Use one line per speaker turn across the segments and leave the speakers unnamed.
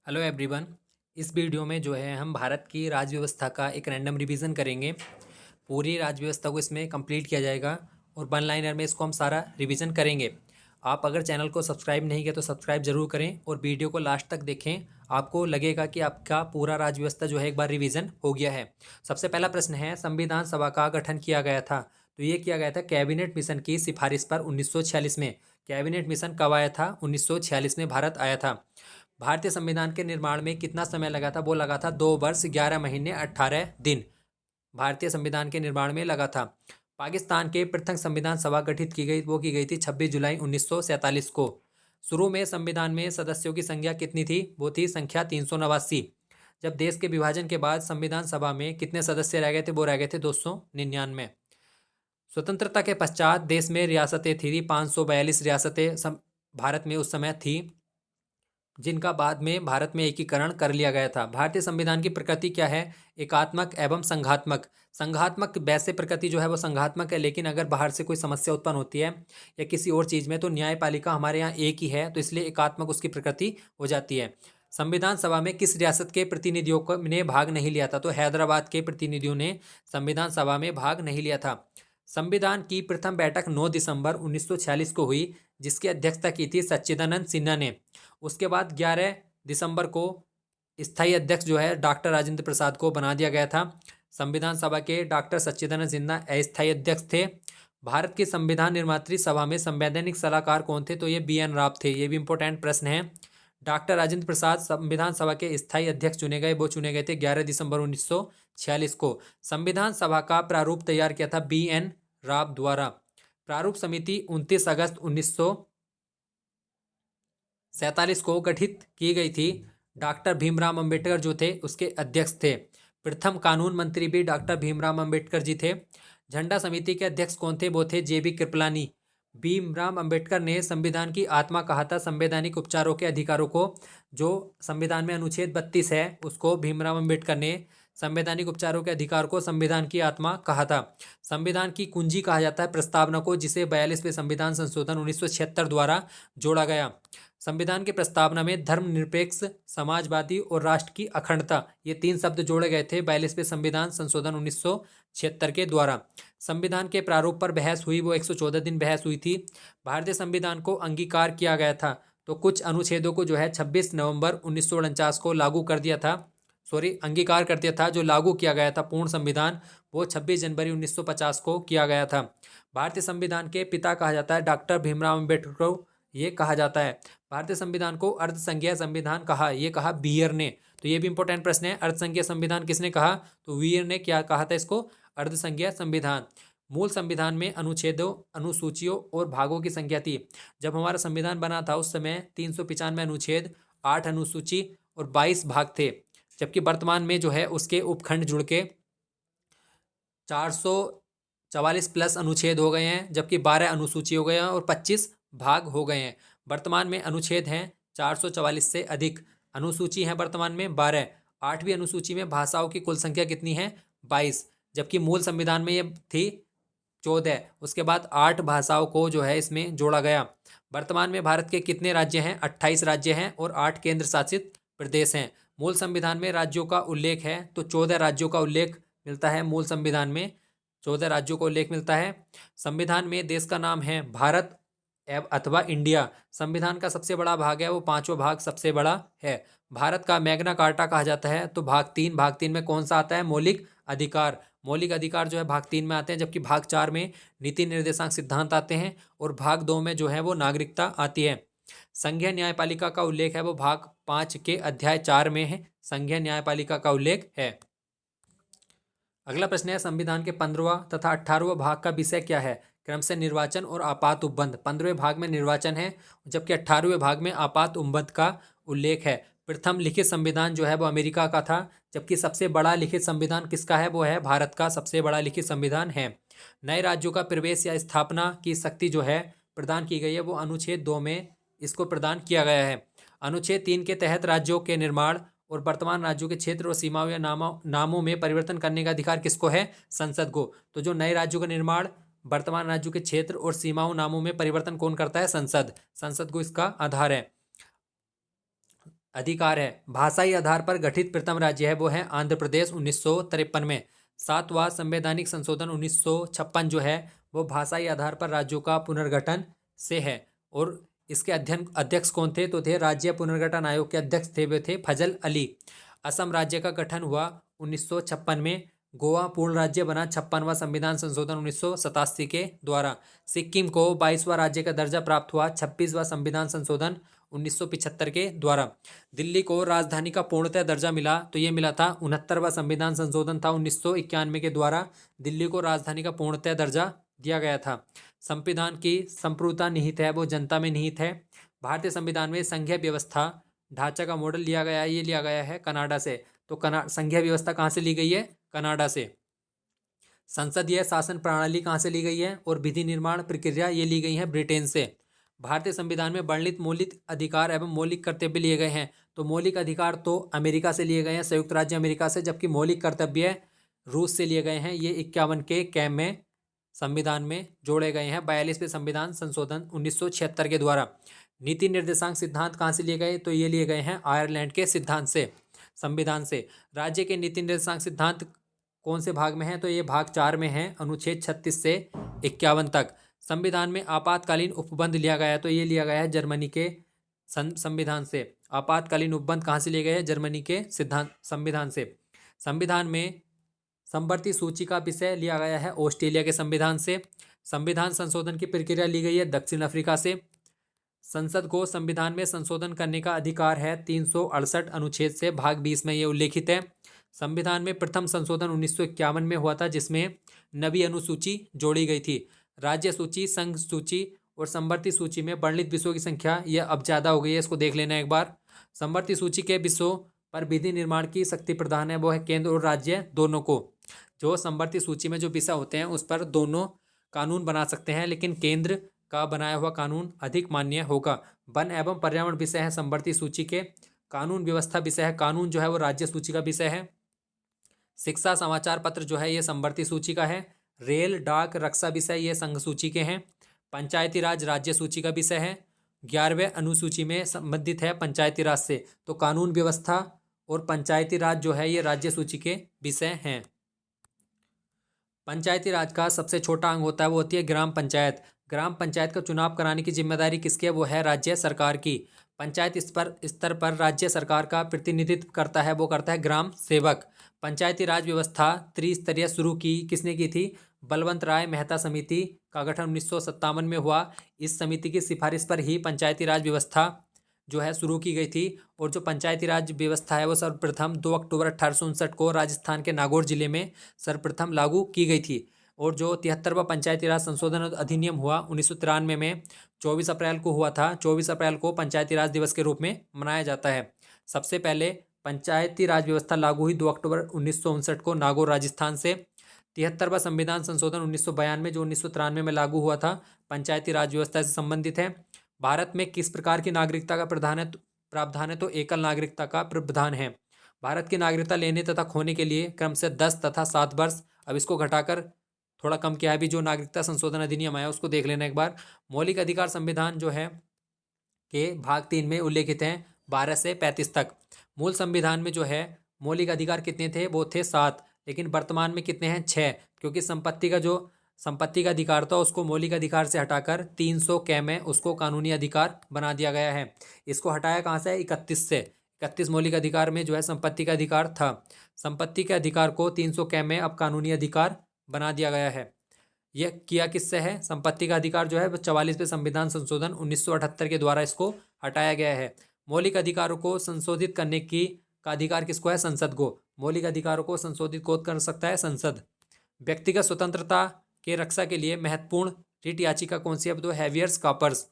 Hello everyone. इस video में जो है हम भारत की राज्य व्यवस्था का एक रैंडम रिवीजन करेंगे। पूरी राज्य व्यवस्था को इसमें कंप्लीट किया जाएगा और वन लाइनर में इसको हम सारा रिवीजन करेंगे। आप अगर चैनल को सब्सक्राइब नहीं किया तो सब्सक्राइब जरूर करें और वीडियो को लास्ट तक देखें। आपको लगेगा कि आपका पूरा राज्य व्यवस्था जो है एक बार रिवीजन हो गया है। सबसे पहला प्रश्न है, संविधान सभा का गठन किया गया था। तो ये किया गया था कैबिनेट मिशन की सिफारिश पर 1946 में। कैबिनेट मिशन कब आया था? 1946 में भारत आया था। भारतीय संविधान के निर्माण में कितना समय लगा था? वो लगा था 2 वर्ष 11 महीने 18 दिन। भारतीय संविधान के निर्माण में लगा था। पाकिस्तान के प्रथम संविधान सभा गठित की गई, वो की गई थी 26 जुलाई 1947 को। शुरू में संविधान में सदस्यों की संख्या कितनी थी? वो थी संख्या 389। जब देश के विभाजन के बाद संविधान सभा में कितने सदस्य रह गए थे? वो रह गए थे 299। स्वतंत्रता के पश्चात देश में रियासतें थी 542 रियासतें भारत में उस समय थी, जिनका बाद में भारत में एकीकरण कर लिया गया था। भारतीय संविधान की प्रकृति क्या है? एकात्मक एवं संघात्मक। संघात्मक वैसे प्रकृति जो है वो संघात्मक है, लेकिन अगर बाहर से कोई समस्या उत्पन्न होती है या किसी और चीज़ में तो न्यायपालिका हमारे यहाँ एक ही है, तो इसलिए एकात्मक उसकी प्रकृति हो जाती है। संविधान सभा में किस रियासत के प्रतिनिधियों को ने भाग नहीं लिया था? तो हैदराबाद के प्रतिनिधियों ने संविधान सभा में भाग नहीं लिया था। संविधान की प्रथम बैठक 9 दिसंबर 1946 को हुई, जिसकी अध्यक्षता की थी सच्चिदानंद सिन्हा ने। उसके बाद 11 दिसंबर को स्थायी अध्यक्ष जो है डॉक्टर राजेंद्र प्रसाद को बना दिया गया था। संविधान सभा के डॉक्टर सच्चिदानंद सिन्हा अस्थायी अध्यक्ष थे। भारत की संविधान निर्मात्री सभा में संवैधानिक सलाहकार कौन थे? तो ये BN राव थे। ये भी इंपॉर्टेंट प्रश्न है। डॉक्टर राजेंद्र प्रसाद संविधान सभा के स्थायी अध्यक्ष चुने गए, वो चुने गए थे 11 दिसंबर 1946 को। संविधान सभा का प्रारूप तैयार किया था BN राव द्वारा। प्रारूप समिति 29 अगस्त 1947 को गठित की गई थी। डॉक्टर भीमराव अंबेडकर जो थे उसके अध्यक्ष थे। प्रथम कानून मंत्री भी डॉक्टर भीमराव अंबेडकर जी थे। झंडा समिति के अध्यक्ष कौन थे? वो थे JB कृपलानी। भीमराव अंबेडकर ने संविधान की आत्मा कहा था संवैधानिक उपचारों के अधिकारों को। जो संविधान में अनुच्छेद 32 है उसको भीमराव अंबेडकर ने संवैधानिक उपचारों के अधिकार को संविधान की आत्मा कहा था। संविधान की कुंजी कहा जाता है प्रस्तावना को, जिसे 42वें संविधान संशोधन 1976 द्वारा जोड़ा गया। संविधान की प्रस्तावना में धर्मनिरपेक्ष, समाजवादी और राष्ट्र की अखंडता, ये 3 शब्द जोड़े गए थे 42वें संविधान संशोधन 1976 के द्वारा। संविधान के प्रारूप पर बहस हुई, वो 114 दिन बहस हुई थी। भारतीय संविधान को अंगीकार किया गया था, तो कुछ अनुच्छेदों को जो है 26 नवंबर 1949 को लागू कर दिया था। अंगीकार कर दिया था। जो लागू किया गया था पूर्ण संविधान, वो 26 जनवरी 1950 को किया गया था। भारतीय संविधान के पिता कहा जाता है डॉक्टर भीमराव अम्बेडकर को, ये कहा जाता है। भारतीय संविधान को अर्धसंघीय संविधान कहा, ये कहा बीयर ने। तो ये भी इंपॉर्टेंट प्रश्न है, अर्धसंघीय संविधान किसने कहा? तो बीयर ने क्या कहा था इसको? अर्धसंघीय संविधान। मूल संविधान में अनुच्छेदों, अनुसूचियों और भागों की संख्या थी। जब हमारा संविधान बना था उस समय 395 अनुच्छेद, 8 अनुसूची और 22 भाग थे, जबकि वर्तमान में जो है उसके उपखंड जुड़ के 444 प्लस अनुच्छेद हो गए हैं, जबकि 12 अनुसूची हो गए हैं और 25 भाग हो गए हैं। वर्तमान में अनुच्छेद हैं 444 से अधिक, अनुसूची हैं वर्तमान में 12। 8वीं अनुसूची में भाषाओं की कुल संख्या कितनी है? 22, जबकि मूल संविधान में ये थी 14। उसके बाद 8 भाषाओं को जो है इसमें जोड़ा गया। वर्तमान में भारत के कितने राज्य हैं? 28 राज्य हैं और 8 केंद्र शासित प्रदेश हैं। मूल संविधान में राज्यों का उल्लेख है, तो 14 राज्यों का उल्लेख मिलता है मूल संविधान में। 14 राज्यों को उल्लेख मिलता है। संविधान में देश का नाम है भारत अथवा इंडिया। संविधान का सबसे बड़ा भाग है वो 5वां भाग सबसे बड़ा है। भारत का मैग्ना कार्टा कहा जाता है। तो भाग 3 में कौन सा आता है? मौलिक अधिकार। मौलिक अधिकार जो है भाग 3 में आते हैं, जबकि भाग 4 में नीति निर्देशांक सिद्धांत आते हैं और भाग 2 में जो है वो नागरिकता आती है। संघीय न्यायपालिका का उल्लेख है वो भाग 5 के अध्याय 4 में है। संघीय न्यायपालिका का उल्लेख है। अगला प्रश्न है, संविधान के 15वां तथा 18वां भाग का विषय क्या है? क्रम से निर्वाचन और आपात उपबंध। 15वें भाग में निर्वाचन है, जबकि 18वें भाग में आपात उपबंध का उल्लेख है। प्रथम लिखित संविधान जो है वो अमेरिका का था, जबकि सबसे बड़ा लिखित संविधान किसका है? वो है भारत का सबसे बड़ा लिखित संविधान है। नए राज्यों का प्रवेश या स्थापना की शक्ति जो है प्रदान की गई है, वो अनुच्छेद 2 में इसको प्रदान किया गया है। अनुच्छेद 3 के तहत राज्यों के निर्माण और वर्तमान राज्यों के क्षेत्र और सीमाओं या नामों में परिवर्तन करने का अधिकार किसको है? संसद को। तो जो नए राज्यों का निर्माण, वर्तमान राज्यों के क्षेत्र और सीमाओं नामों में परिवर्तन कौन करता है? संसद। संसद को इसका आधार है। अधिकार है। भाषाई आधार पर गठित प्रथम राज्य है वो है आंध्र प्रदेश 1953 में। सातवां संवैधानिक संशोधन 1956 जो है वो भाषाई आधार पर राज्यों का पुनर्गठन से है। और इसके अध्यक्ष कौन थे? तो थे राज्य पुनर्गठन आयोग के अध्यक्ष थे वे थे फजल अली। असम राज्य का गठन हुआ 1956 में। गोवा पूर्ण राज्य बना 56वां संविधान संशोधन 1987 के द्वारा। सिक्किम को 22वां राज्य का दर्जा प्राप्त हुआ 26वां संविधान संशोधन 1975 के द्वारा। दिल्ली को राजधानी का पूर्णतः दर्जा मिला तो ये मिला था 69वां संविधान संशोधन था 1991 के द्वारा। दिल्ली को राजधानी का पूर्णतः दर्जा दिया गया था। संविधान की संप्रभुता निहित है वो जनता में निहित है। भारतीय संविधान में संघीय व्यवस्था ढांचा का मॉडल लिया गया है, ये लिया गया है कनाडा से। तो संघीय व्यवस्था कहाँ से ली गई है? कनाडा से। संसदीय शासन प्रणाली कहाँ से ली गई है? और विधि निर्माण प्रक्रिया ये ली गई है ब्रिटेन से। भारतीय संविधान में वर्णित मौलिक अधिकार एवं मौलिक कर्तव्य लिए गए हैं। तो मौलिक अधिकार तो अमेरिका से लिए गए हैं, संयुक्त राज्य अमेरिका से, जबकि मौलिक कर्तव्य रूस से लिए गए हैं। ये 51 के कैम में संविधान में जोड़े गए हैं 42वें संविधान संशोधन 1976 के द्वारा। नीति निर्देशांक सिद्धांत कहाँ से लिए गए? तो ये लिए गए हैं आयरलैंड के सिद्धांत से, संविधान से। राज्य के नीति निर्देशांक सिद्धांत कौन से भाग में है? तो ये भाग 4 में है, अनुच्छेद 36 से 51 तक। संविधान में आपातकालीन उपबंध लिया गया है तो ये लिया गया है जर्मनी के संविधान से। आपातकालीन उपबंध कहाँ से लिए गए हैं? जर्मनी के संविधान से। संविधान में समवर्ती सूची का विषय लिया गया है ऑस्ट्रेलिया के संविधान से। संविधान संशोधन की प्रक्रिया ली गई है दक्षिण अफ्रीका से। संसद को संविधान में संशोधन करने का अधिकार है 368 अनुच्छेद से, भाग 20 में ये उल्लेखित है। संविधान में प्रथम संशोधन 1951 में हुआ था जिसमें नवी अनुसूची जोड़ी गई थी। राज्य सूची, संघ सूची और समवर्ती सूची में वर्णित विषयों की संख्या यह अब ज़्यादा हो गई है, इसको देख लेना एक बार। समवर्ती सूची के विषयों पर विधि निर्माण की शक्ति प्रदान है वो है केंद्र और राज्य दोनों को। जो समवर्ती सूची में जो विषय होते हैं उस पर दोनों कानून बना सकते हैं, लेकिन केंद्र का बनाया हुआ कानून अधिक मान्य होगा। वन एवं पर्यावरण विषय है समवर्ती सूची के। कानून व्यवस्था विषय है, कानून जो है वो राज्य सूची का विषय है। शिक्षा समाचार पत्र जो है ये समवर्ती सूची का है। रेल डाक रक्षा विषय ये संघ सूची के हैं। पंचायती राज राज्य सूची का विषय है। 11वें अनुसूची में संबंधित है पंचायती राज से। तो कानून व्यवस्था और पंचायती राज जो है ये राज्य सूची के विषय हैं। पंचायती राज का सबसे छोटा अंग होता है वो होती है ग्राम पंचायत। ग्राम पंचायत का चुनाव कराने की जिम्मेदारी किसकी है? वो है राज्य सरकार की। पंचायत स्तर पर राज्य सरकार का प्रतिनिधित्व करता है वो करता है ग्राम सेवक। पंचायती राज व्यवस्था त्रिस्तरीय शुरू की किसने की थी? बलवंत राय मेहता समिति का गठन 1957 में हुआ। इस समिति की सिफारिश पर ही पंचायती राज व्यवस्था जो है शुरू की गई थी। और जो पंचायती राज व्यवस्था है वो सर्वप्रथम 2 अक्टूबर 1859 को राजस्थान के नागौर जिले में सर्वप्रथम लागू की गई थी। और जो 73वां पंचायती राज संशोधन अधिनियम हुआ 1993 में 24 अप्रैल को हुआ था। 24 अप्रैल को पंचायती राज दिवस के रूप में मनाया जाता है। सबसे पहले पंचायती राज व्यवस्था लागू हुई 2 अक्टूबर 1959 को नागौर राजस्थान से। 73वां संविधान संशोधन 1992 जो 1993 में लागू हुआ था पंचायती राज व्यवस्था से संबंधित है। भारत में किस प्रकार की नागरिकता का प्रावधान है? तो एकल नागरिकता का प्रावधान है। भारत की नागरिकता लेने तथा खोने के लिए क्रम से 10 तथा 7 वर्ष, अब इसको घटाकर थोड़ा कम किया है अभी जो नागरिकता संशोधन अधिनियम आया उसको देख लेना एक बार। मौलिक अधिकार संविधान जो है के भाग 3 में उल्लेखित हैं 12 से 35 तक। मूल संविधान में जो है मौलिक अधिकार कितने थे? वो थे 7, लेकिन वर्तमान में कितने हैं? 6, क्योंकि संपत्ति का अधिकार था उसको मौलिक अधिकार से हटाकर 300 कै में उसको कानूनी अधिकार बना दिया गया है। इसको हटाया कहाँ से? 31 से। 31 मौलिक अधिकार में जो है संपत्ति का अधिकार था। संपत्ति के अधिकार को 300 कै में अब कानूनी अधिकार बना दिया गया है। यह किया किससे है? संपत्ति का अधिकार जो है 44वें संविधान संशोधन 1978 के द्वारा इसको हटाया गया है। मौलिक अधिकारों को संशोधित करने का अधिकार किसको है? संसद को। मौलिक अधिकारों को संशोधित कौन कर सकता है? संसद। व्यक्तिगत स्वतंत्रता के रक्षा के लिए महत्वपूर्ण रिट याचिका कौन सी है? तो हैवियर्स कॉपर्स।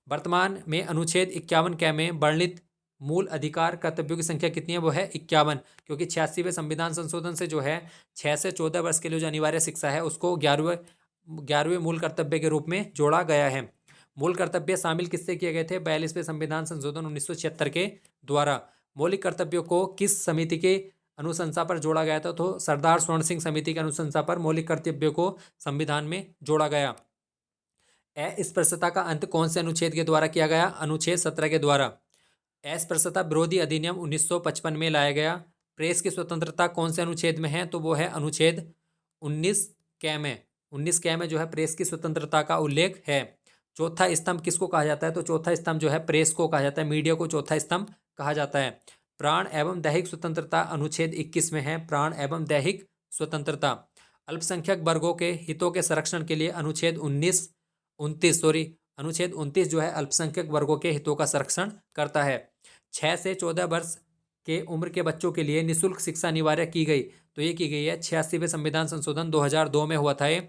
वर्तमान में अनुच्छेद 51 कै में वर्णित मूल अधिकार कर्तव्यों की संख्या कितनी है? वो है 51, क्योंकि 86वें संविधान संशोधन से जो है 6 से 14 वर्ष के लिए जो अनिवार्य शिक्षा है उसको 11वें मूल कर्तव्य के रूप में जोड़ा गया है। मूल कर्तव्य शामिल किससे किए गए थे? 42वें संविधान संशोधन 1976 के द्वारा। मौलिक कर्तव्यों को किस समिति के अनुशंसा पर जोड़ा गया था? तो सरदार स्वर्ण सिंह समिति के अनुशंसा पर मौलिक कर्तव्यों को संविधान में जोड़ा गया। अस्पृश्यता का अंत कौन से अनुच्छेद के द्वारा किया गया? अनुच्छेद 17 के द्वारा। अस्पृश्यता विरोधी अधिनियम 1955 में लाया गया। प्रेस की स्वतंत्रता कौन से अनुच्छेद में है? तो वो है अनुच्छेद 19 कै में। 19 कै में जो है प्रेस की स्वतंत्रता का उल्लेख है। चौथा स्तंभ किसको कहा जाता है? तो चौथा स्तंभ जो है प्रेस को कहा जाता है, मीडिया को चौथा स्तंभ कहा जाता है। प्राण एवं दैहिक स्वतंत्रता अनुच्छेद 21 में है, प्राण एवं दैहिक स्वतंत्रता। अल्पसंख्यक वर्गों के हितों के संरक्षण के लिए अनुच्छेद 29 जो है अल्पसंख्यक वर्गों के हितों का संरक्षण करता है। 6 से 14 वर्ष के उम्र के बच्चों के लिए निःशुल्क शिक्षा अनिवार्य की गई, तो ये की गई है 86वें संविधान संशोधन 2002 में हुआ था ये।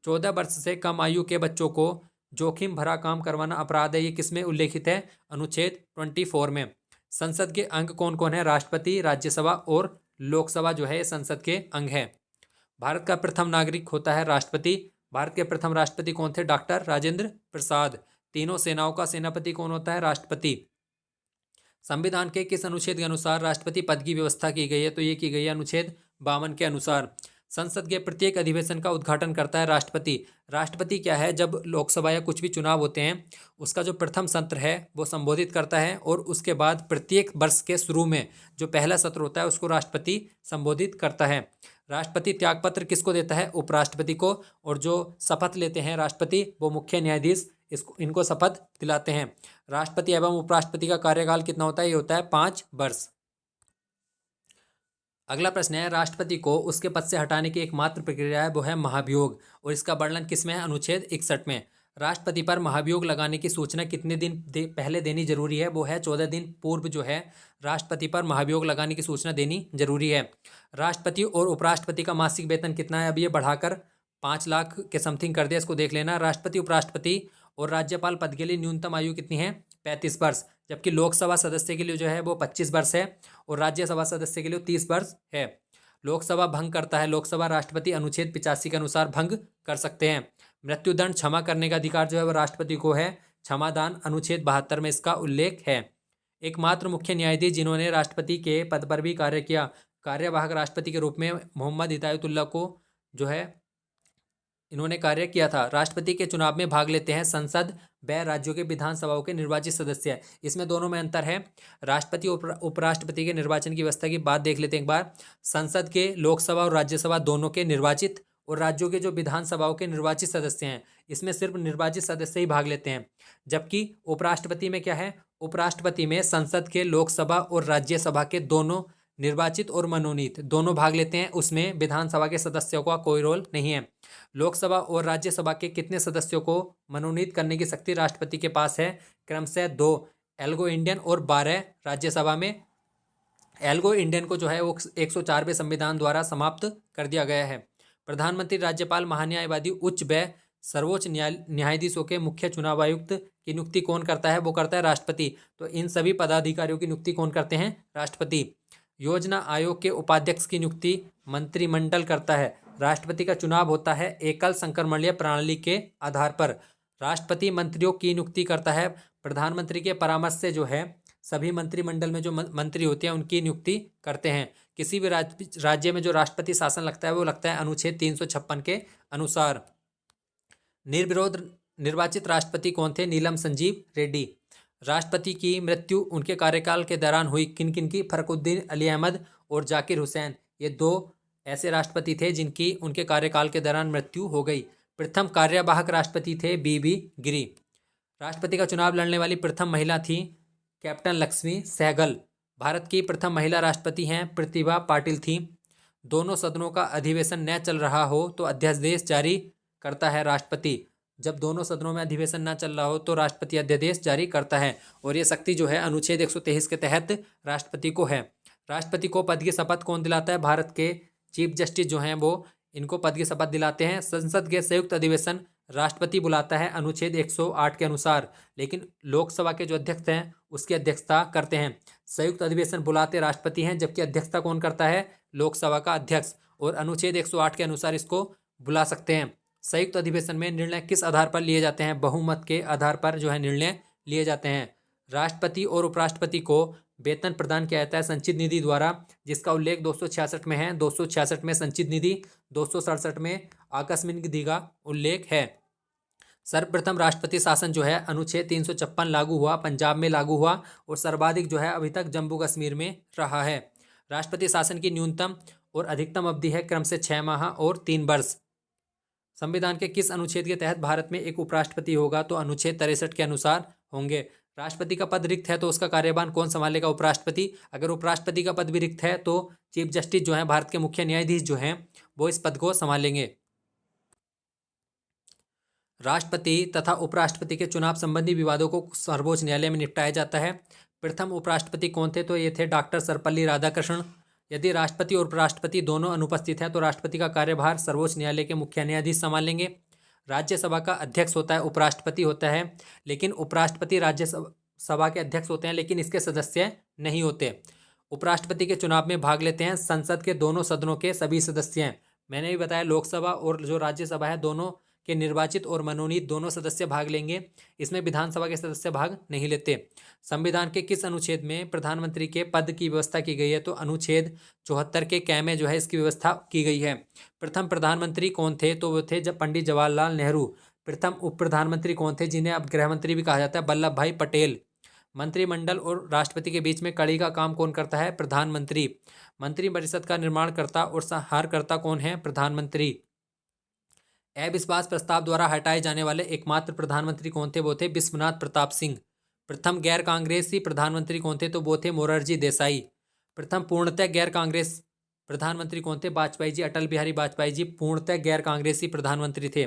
14 वर्ष से कम आयु के बच्चों को जोखिम भरा काम करवाना अपराध है, ये किसमें उल्लेखित है? अनुच्छेद 24 में। संसद के अंग कौन कौन है? राष्ट्रपति, राज्यसभा और लोकसभा जो है संसद के अंग है। भारत का प्रथम नागरिक होता है राष्ट्रपति। भारत के प्रथम राष्ट्रपति कौन थे? डॉक्टर राजेंद्र प्रसाद। तीनों सेनाओं का सेनापति कौन होता है? राष्ट्रपति। संविधान के किस अनुच्छेद के अनुसार राष्ट्रपति पद की व्यवस्था की गई है? तो ये की गई है अनुच्छेद 52 के अनुसार। संसद के प्रत्येक अधिवेशन का उद्घाटन करता है राष्ट्रपति। राष्ट्रपति क्या है? जब लोकसभा या कुछ भी चुनाव होते हैं उसका जो प्रथम सत्र है वो संबोधित करता है, और उसके बाद प्रत्येक वर्ष के शुरू में जो पहला सत्र होता है उसको राष्ट्रपति संबोधित करता है। राष्ट्रपति त्यागपत्र किसको देता है? उपराष्ट्रपति को। और जो शपथ लेते हैं राष्ट्रपति वो मुख्य न्यायाधीश इनको शपथ दिलाते हैं। राष्ट्रपति एवं उपराष्ट्रपति का कार्यकाल कितना होता है? ये होता है 5 वर्ष। अगला प्रश्न है, राष्ट्रपति को उसके पद से हटाने की एकमात्र प्रक्रिया है वो है महाभियोग, और इसका वर्णन किसमें है? अनुच्छेद 61 में। राष्ट्रपति पर महाभियोग लगाने की सूचना कितने दिन पहले देनी जरूरी है? वो है 14 दिन पूर्व जो है राष्ट्रपति पर महाभियोग लगाने की सूचना देनी जरूरी है। राष्ट्रपति और उपराष्ट्रपति का मासिक वेतन कितना है? अब ये बढ़ाकर 5 लाख के समथिंग कर दिया, इसको देख लेना। राष्ट्रपति, उपराष्ट्रपति और राज्यपाल पद के लिए न्यूनतम आयु कितनी है? 35 वर्ष। जबकि लोकसभा सदस्य के लिए जो है वो 25 वर्ष है, और राज्यसभा सदस्य के लिए 30 वर्ष है। लोकसभा भंग करता है लोकसभा राष्ट्रपति अनुच्छेद 85 के अनुसार भंग कर सकते हैं। मृत्युदंड क्षमा करने का अधिकार जो है वो राष्ट्रपति को है, क्षमादान अनुच्छेद 72 में इसका उल्लेख है। एकमात्र मुख्य न्यायाधीश जिन्होंने राष्ट्रपति के पद पर भी कार्य किया, कार्यवाहक राष्ट्रपति के रूप में मोहम्मद हिदायतुल्लाह को जो है इन्होंने कार्य किया था। राष्ट्रपति के चुनाव में भाग लेते हैं संसद व राज्यों के विधानसभाओं के निर्वाचित सदस्य। इसमें दोनों में अंतर है। राष्ट्रपति और उपराष्ट्रपति के निर्वाचन की व्यवस्था की बात देख लेते हैं एक बार। संसद के लोकसभा और राज्यसभा दोनों के निर्वाचित, और राज्यों के जो विधानसभाओं के निर्वाचित सदस्य हैं इसमें सिर्फ निर्वाचित सदस्य ही भाग लेते हैं। जबकि उपराष्ट्रपति में क्या है? उपराष्ट्रपति में संसद के लोकसभा और राज्यसभा के दोनों निर्वाचित और मनोनीत दोनों भाग लेते हैं, उसमें विधानसभा के सदस्यों का कोई रोल नहीं है। लोकसभा और राज्यसभा के कितने सदस्यों को मनोनीत करने की शक्ति राष्ट्रपति के पास है? क्रमशः 2 एल्गो इंडियन और 12 राज्यसभा में। एल्गो इंडियन को जो है वो 104वें संविधान द्वारा समाप्त कर दिया गया है। प्रधानमंत्री, राज्यपाल, महान्यायवादी, उच्च व सर्वोच्च न्यायाधीशों के मुख्य चुनाव आयुक्त की नियुक्ति कौन करता है? वो करता है राष्ट्रपति। तो इन सभी पदाधिकारियों की नियुक्ति कौन करते हैं? राष्ट्रपति। योजना आयोग के उपाध्यक्ष की नियुक्ति मंत्रिमंडल करता है। राष्ट्रपति का चुनाव होता है एकल संक्रमणीय प्रणाली के आधार पर। राष्ट्रपति मंत्रियों की नियुक्ति करता है। प्रधानमंत्री के परामर्श से जो है सभी मंत्रिमंडल में जो मंत्री होते हैं उनकी नियुक्ति करते हैं। किसी भी राज्य में जो राष्ट्रपति शासन लगता है वो लगता है अनुच्छेद 356 के अनुसार। निर्विरोध निर्वाचित राष्ट्रपति कौन थे? नीलम संजीव रेड्डी। राष्ट्रपति की मृत्यु उनके कार्यकाल के दौरान हुई किन किन की? फखरुद्दीन अली अहमद और जाकिर हुसैन, ये 2 ऐसे राष्ट्रपति थे जिनकी उनके कार्यकाल के दौरान मृत्यु हो गई। प्रथम कार्यवाहक राष्ट्रपति थे बीबी गिरी। राष्ट्रपति का चुनाव लड़ने वाली प्रथम महिला थी कैप्टन लक्ष्मी सहगल। भारत की प्रथम महिला राष्ट्रपति हैं प्रतिभा पाटिल थी। दोनों सदनों का अधिवेशन न चल रहा हो तो अध्यादेश जारी करता है राष्ट्रपति। जब दोनों सदनों में अधिवेशन ना चल रहा हो तो राष्ट्रपति अध्यादेश जारी करता है, और ये शक्ति जो है अनुच्छेद 123 के तहत राष्ट्रपति को है। राष्ट्रपति को पद की शपथ कौन दिलाता है? भारत के चीफ जस्टिस जो हैं वो इनको पद की शपथ दिलाते हैं। संसद के संयुक्त अधिवेशन राष्ट्रपति बुलाता है अनुच्छेद 108 के अनुसार, लेकिन लोकसभा के जो अध्यक्ष हैं उसकी अध्यक्षता करते हैं। संयुक्त अधिवेशन बुलाते राष्ट्रपति हैं, जबकि अध्यक्षता कौन करता है? लोकसभा का अध्यक्ष, और अनुच्छेद 108 के अनुसार इसको बुला सकते हैं। संयुक्त अधिवेशन में निर्णय किस आधार पर लिए जाते हैं? बहुमत के आधार पर जो है निर्णय लिए जाते हैं। राष्ट्रपति और उपराष्ट्रपति को वेतन प्रदान किया जाता है संचित निधि द्वारा, जिसका उल्लेख 266 में है। 266 में संचित निधि, 267 में आकस्मिक निधि का उल्लेख है। सर्वप्रथम राष्ट्रपति शासन जो है अनुच्छेद 356 लागू हुआ, पंजाब में लागू हुआ और सर्वाधिक जो है अभी तक जम्मू कश्मीर में रहा है। राष्ट्रपति शासन की न्यूनतम और अधिकतम अवधि है क्रम से 6 माह और 3 वर्ष। संविधान के किस अनुच्छेद के तहत भारत में एक उपराष्ट्रपति होगा? तो अनुच्छेद 63 के अनुसार होंगे। राष्ट्रपति का पद रिक्त है तो उसका कार्यभार कौन संभालेगा? उपराष्ट्रपति। अगर उपराष्ट्रपति का पद भी रिक्त है तो चीफ जस्टिस जो है, भारत के मुख्य न्यायाधीश जो हैं, वो इस पद को संभालेंगे। राष्ट्रपति तथा उपराष्ट्रपति के चुनाव संबंधी विवादों को सर्वोच्च न्यायालय में निपटाया जाता है। प्रथम उपराष्ट्रपति कौन थे? तो ये थे डॉक्टर सर्वपल्ली राधाकृष्णन। यदि राष्ट्रपति और उपराष्ट्रपति दोनों अनुपस्थित हैं तो राष्ट्रपति का कार्यभार सर्वोच्च न्यायालय के मुख्य न्यायाधीश संभालेंगे। राज्यसभा का अध्यक्ष होता है, उपराष्ट्रपति होता है, लेकिन उपराष्ट्रपति राज्यसभा के अध्यक्ष होते हैं लेकिन इसके सदस्य नहीं होते। उपराष्ट्रपति के चुनाव में भाग लेते हैं संसद के दोनों सदनों के सभी सदस्य हैं। मैंने भी बताया लोकसभा और जो राज्यसभा है दोनों के निर्वाचित और मनोनीत दोनों सदस्य भाग लेंगे। इसमें विधानसभा के सदस्य भाग नहीं लेते। संविधान के किस अनुच्छेद में प्रधानमंत्री के पद की व्यवस्था की गई है? तो अनुच्छेद 74 के कै में जो है इसकी व्यवस्था की गई है। प्रथम प्रधानमंत्री कौन थे? तो वो थे जब पंडित जवाहरलाल नेहरू। प्रथम उप प्रधानमंत्री कौन थे, जिन्हें अब गृह मंत्री भी कहा जाता है? वल्लभ भाई पटेल। मंत्रिमंडल और राष्ट्रपति के बीच में कड़ी का काम कौन करता है? प्रधानमंत्री। मंत्रिपरिषद का निर्माणकर्ता और संहारकर्ता कौन है? प्रधानमंत्री। अविश्वास प्रस्ताव द्वारा हटाए जाने वाले एकमात्र प्रधानमंत्री कौन थे? वो थे विश्वनाथ प्रताप सिंह। प्रथम गैर कांग्रेसी प्रधानमंत्री कौन थे? तो वो थे मोरारजी देसाई। प्रथम पूर्णतः गैर कांग्रेस प्रधानमंत्री कौन थे? वाजपेयी जी, अटल बिहारी वाजपेयी जी पूर्णतः गैर कांग्रेसी प्रधानमंत्री थे।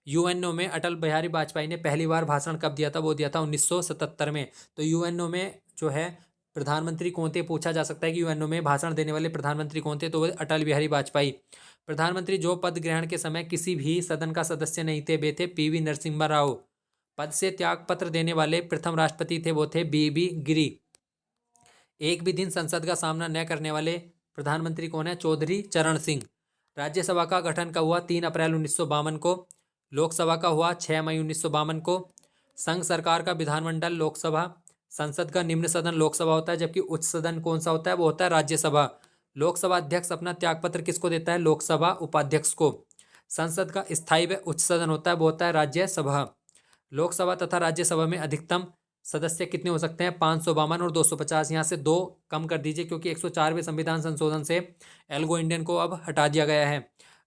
यूएनओ में अटल बिहारी वाजपेयी ने पहली बार भाषण कब दिया था? वो दिया था 1977 में। तो यूएनओ में जो है प्रधानमंत्री कौन थे पूछा जा सकता है कि यूएनओ में भाषण देने वाले प्रधानमंत्री कौन थे? तो वो अटल बिहारी वाजपेयी। प्रधानमंत्री जो पद ग्रहण के समय किसी भी सदन का सदस्य नहीं थे, वे थे पीवी नरसिम्हा राव। पद से त्यागपत्र देने वाले प्रथम राष्ट्रपति थे, वो थे बीबी गिरी। एक भी दिन संसद का सामना न करने वाले प्रधानमंत्री कौन है? चौधरी चरण सिंह। राज्यसभा का गठन कब हुआ? 3 अप्रैल 1952 को। लोकसभा का हुआ 6 मई 1952 को। संघ सरकार का विधानमंडल लोकसभा। संसद का निम्न सदन लोकसभा होता है, जबकि उच्च सदन कौन सा होता है? वो होता है राज्यसभा। लोकसभा अध्यक्ष अपना त्यागपत्र किसको देता है? लोकसभा उपाध्यक्ष को। संसद का स्थायी व उच्च सदन होता है, वो होता है राज्यसभा। लोकसभा तथा राज्यसभा में अधिकतम सदस्य कितने हो सकते हैं? 552 और 250। यहाँ से 2 कम कर दीजिए क्योंकि 104वें संविधान संशोधन से एल्गो इंडियन को अब हटा दिया गया है।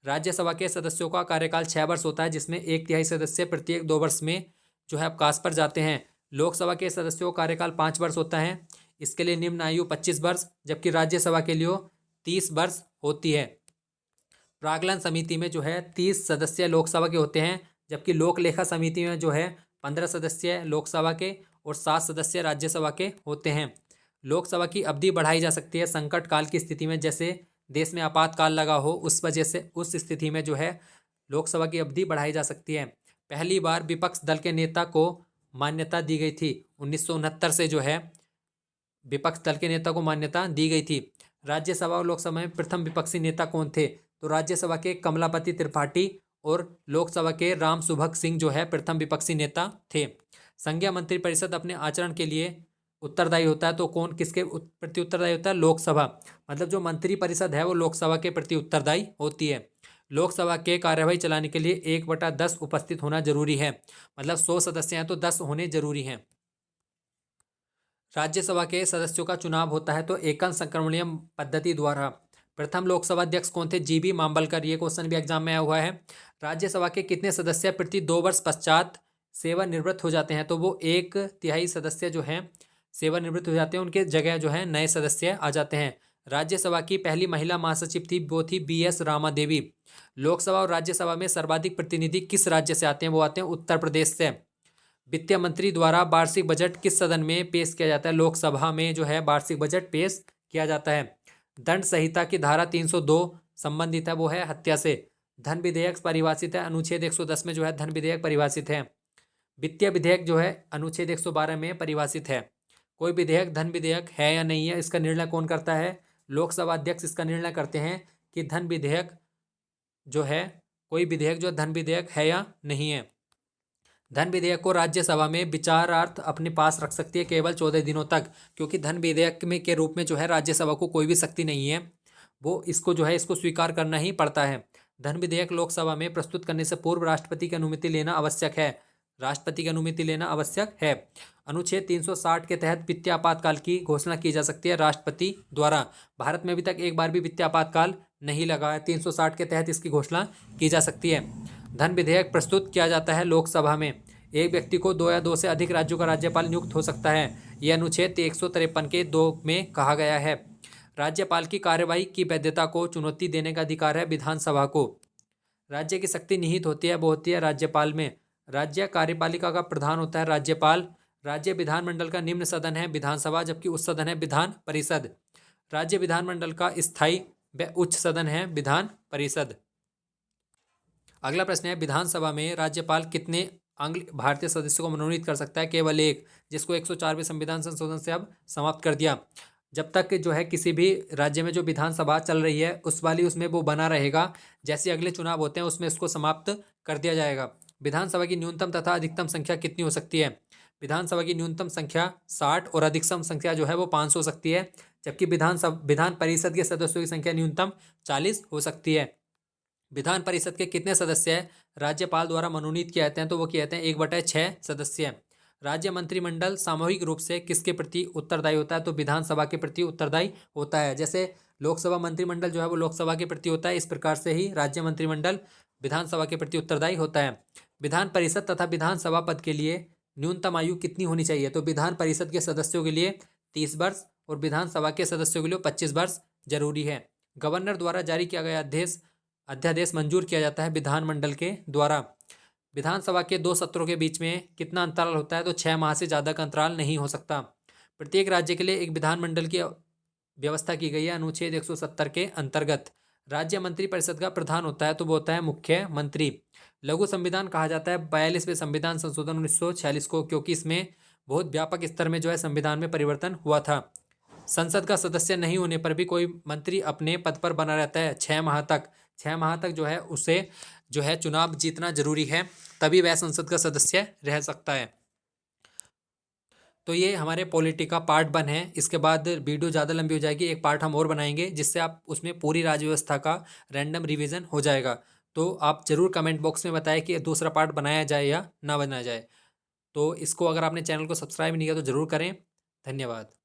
राज्यसभा के सदस्यों का कार्यकाल 6 वर्ष होता है, जिसमें 1/3 सदस्य प्रत्येक 2 वर्ष में जो है अवकाश पर जाते हैं। लोकसभा के सदस्यों का कार्यकाल 5 वर्ष होता है, इसके लिए निम्न आयु 25 वर्ष, जबकि राज्यसभा के लिए 30 वर्ष होती है। प्राक्कलन समिति में जो है 30 सदस्य लोकसभा के होते हैं, जबकि लोक लेखा समिति में जो है 15 सदस्य लोकसभा के और 7 सदस्य राज्यसभा के होते हैं। लोकसभा की अवधि बढ़ाई जा सकती है संकट काल की स्थिति में, जैसे देश में आपातकाल लगा हो, उस वजह से उस स्थिति में जो है लोकसभा की अवधि बढ़ाई जा सकती है। पहली बार विपक्ष दल के नेता को मान्यता दी गई थी 1969 से जो है विपक्ष दल के नेता को मान्यता दी गई थी। राज्यसभा और लोकसभा में प्रथम विपक्षी नेता कौन थे? तो राज्यसभा के कमलापति त्रिपाठी और लोकसभा के राम सुभग सिंह जो है प्रथम विपक्षी नेता थे। संघीय मंत्रिपरिषद अपने आचरण के लिए उत्तरदायी होता है, तो कौन किसके प्रति उत्तरदायी होता है? लोकसभा। मतलब जो मंत्रिपरिषद है वो लोकसभा के प्रति उत्तरदायी होती है। लोकसभा के कार्यवाही चलाने के लिए 1/10 उपस्थित होना जरूरी है, मतलब 100 सदस्य हैं तो 10 होने जरूरी हैं। राज्यसभा के सदस्यों का चुनाव होता है तो एकल संक्रमणीय पद्धति द्वारा। प्रथम लोकसभा अध्यक्ष कौन थे? जीबी मांबलकर। ये क्वेश्चन भी एग्जाम में आया हुआ है। राज्यसभा के कितने सदस्य प्रति 2 वर्ष पश्चात सेवानिवृत्त हो जाते हैं? तो वो 1/3 सदस्य जो हैं सेवानिवृत्त हो जाते हैं, उनके जगह जो है नए सदस्य आ जाते हैं। राज्यसभा की पहली महिला महासचिव थी, वो थी BS रामा देवी। लोकसभा और राज्यसभा में सर्वाधिक प्रतिनिधि किस राज्य से आते हैं? वो आते हैं उत्तर प्रदेश से। वित्त मंत्री द्वारा वार्षिक बजट किस सदन में पेश किया जाता है? लोकसभा में जो है वार्षिक बजट पेश किया जाता है। दंड संहिता की धारा 302 संबंधित है, वो है हत्या से। धन विधेयक परिभाषित है, अनुच्छेद 110 में जो है धन विधेयक परिभाषित है। वित्तीय विधेयक जो है अनुच्छेद 112 में परिभाषित है। कोई विधेयक धन विधेयक है या नहीं है, इसका निर्णय कौन करता है? लोकसभा अध्यक्ष इसका निर्णय करते हैं कि धन विधेयक जो है कोई विधेयक जो धन विधेयक है या नहीं है। धन विधेयक को राज्यसभा में विचारार्थ अपने पास रख सकती है केवल 14 दिनों तक, क्योंकि धन विधेयक में के रूप में जो है राज्यसभा को कोई भी शक्ति नहीं है, वो इसको जो है इसको स्वीकार करना ही पड़ता है। धन विधेयक लोकसभा में प्रस्तुत करने से पूर्व राष्ट्रपति की अनुमति लेना आवश्यक है। राष्ट्रपति की अनुमति लेना आवश्यक है। अनुच्छेद 360 के तहत वित्तीय आपातकाल की घोषणा की जा सकती है राष्ट्रपति द्वारा। भारत में अभी तक एक बार भी वित्तीय आपातकाल नहीं लगा है, 360 के तहत इसकी घोषणा की जा सकती है। धन विधेयक प्रस्तुत किया जाता है लोकसभा में। एक व्यक्ति को 2 या 2 से अधिक राज्यों का राज्यपाल नियुक्त हो सकता है। यह अनुच्छेद 153 के 2 में कहा गया है। राज्यपाल की कार्यवाही की वैधता को चुनौती देने का अधिकार है विधानसभा को। राज्य की शक्ति निहित होती है, वो होती है राज्यपाल में। राज्य कार्यपालिका का प्रधान होता है राज्यपाल। राज्य विधानमंडल का निम्न सदन है विधानसभा, जबकि उच्च सदन है विधान परिषद। राज्य विधानमंडल का स्थायी व उच्च सदन है विधान परिषद। अगला प्रश्न है, विधानसभा में राज्यपाल कितने आंग्ल भारतीय सदस्यों को मनोनीत कर सकता है? केवल एक, जिसको 104वें संविधान संशोधन से अब समाप्त कर दिया। जब तक जो है किसी भी राज्य में जो विधानसभा चल रही है उसमें वो बना रहेगा। जैसे अगले चुनाव होते हैं उसमें इसको समाप्त कर दिया जाएगा। विधानसभा की न्यूनतम तथा अधिकतम संख्या कितनी हो सकती है? विधानसभा की न्यूनतम संख्या 60 और अधिकतम संख्या जो है वो 500 हो सकती है, जबकि विधान परिषद के सदस्यों की संख्या न्यूनतम 40 हो सकती है। विधान परिषद के कितने सदस्य राज्यपाल द्वारा मनोनीत किए जाते हैं? तो वो किए जाते हैं 1/6 सदस्य। राज्य मंत्रिमंडल सामूहिक रूप से किसके प्रति उत्तरदायी होता है? तो विधानसभा के प्रति उत्तरदायी होता है। जैसे लोकसभा मंत्रिमंडल जो है वो लोकसभा के प्रति होता है, इस प्रकार से ही राज्य मंत्रिमंडल विधानसभा के प्रति उत्तरदायी होता है। विधान परिषद तथा विधानसभा पद के लिए न्यूनतम आयु कितनी होनी चाहिए? तो विधान परिषद के सदस्यों के लिए 30 वर्ष और विधानसभा के सदस्यों के लिए 25 वर्ष जरूरी है। गवर्नर द्वारा जारी किया गया अध्यादेश मंजूर किया जाता है विधानमंडल के द्वारा। विधानसभा के 2 सत्रों के बीच में कितना अंतराल होता है? तो 6 माह से ज़्यादा का अंतराल नहीं हो सकता। प्रत्येक राज्य के लिए एक विधानमंडल की व्यवस्था की गई है अनुच्छेद 170 के अंतर्गत। राज्य मंत्रिपरिषद का प्रधान होता है, तो वो होता है मुख्यमंत्री। लघु संविधान कहा जाता है 42वें संविधान संशोधन 1946 को, क्योंकि इसमें बहुत व्यापक स्तर में जो है संविधान में परिवर्तन हुआ था। संसद का सदस्य नहीं होने पर भी कोई मंत्री अपने पद पर बना रहता है 6 माह तक। 6 माह तक जो है उसे जो है चुनाव जीतना जरूरी है, तभी वह संसद का सदस्य रह सकता है। तो ये हमारे पॉलिटी का पार्ट 1 है। इसके बाद वीडियो ज़्यादा लंबी हो जाएगी, एक पार्ट हम और बनाएंगे जिससे आप उसमें पूरी राज्य व्यवस्था का रैंडम रिवीजन हो जाएगा। तो आप ज़रूर कमेंट बॉक्स में बताएं कि दूसरा पार्ट बनाया जाए या ना बनाया जाए। तो इसको अगर आपने चैनल को सब्सक्राइब नहीं किया तो ज़रूर करें। धन्यवाद।